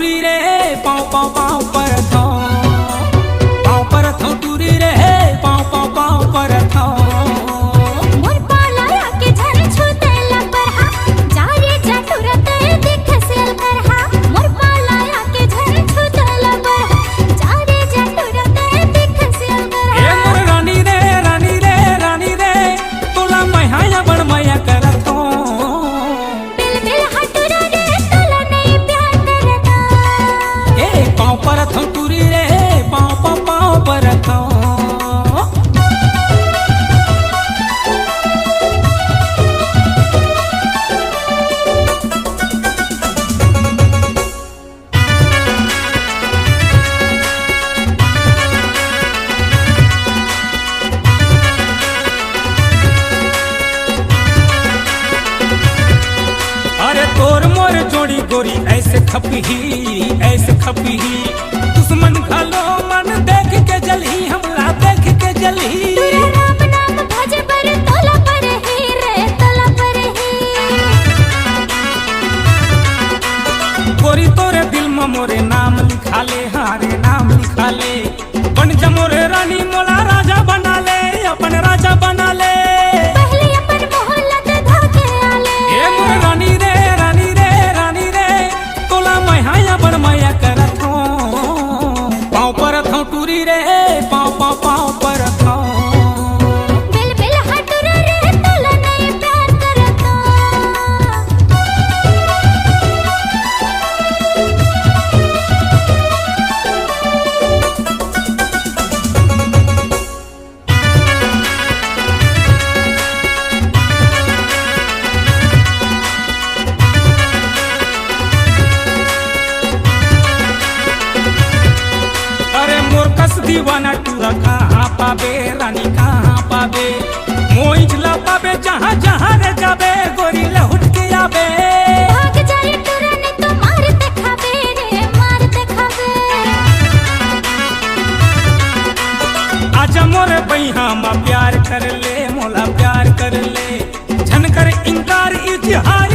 टूरी रे पाँव पाँव पाँव पर थो टूरी रे पाँव पाँव पाँव पर थो मोर पालाया के झर छूते लपरहा जारे जटुरते देख सेल करहा मोर पालाया के झर छूते लपरहा जारे जटुरते देख सेल करहा ए मोर रानी रे रानी रे रानी रे तोला मैया बड़ मैया करतो बिल बिल हटुरा रे तोला नहीं प्यार करता ए पाँव पर थो टूरी रे पाँव पाँव पाँव पर थो अरे तोर मोर जोड़ी गोरी ऐसे खपी दुश्मन खालो मन देख के जलही हमला देख के जलही राम नाम भज पर तोला पर ही रे तोला पर ही गोरी तोरे दिल में मोरे नाम लिखा ले हारे नाम लिखा ले बन जा मोरे रानी मोला राजा बना ले अपन राजा बना ले पहले अपन मोहल्लत धोके आले ए मोर रानी रे रानी रे रानी रे तोला मैया बड़ मैया करत हो पाँव पर थो टूरी रे पाँव पाँव पाँव पर थो बिल बिल हटुरा रे तोला नहीं प्यार करता अरे मोर कस दीवाना टूरा कहाँ पाबे रानी कहाँ पाबे मोइझला पाबे जहाँ जहाँ रे जाबे गोरी लहुट के आबे भाग जाए टुरा ने तो मारते खाबे रे मारते खाबे आजा मोरे बैहा मा प्यार कर ले मोला प्यार कर ले झन कर इनकार इतिहार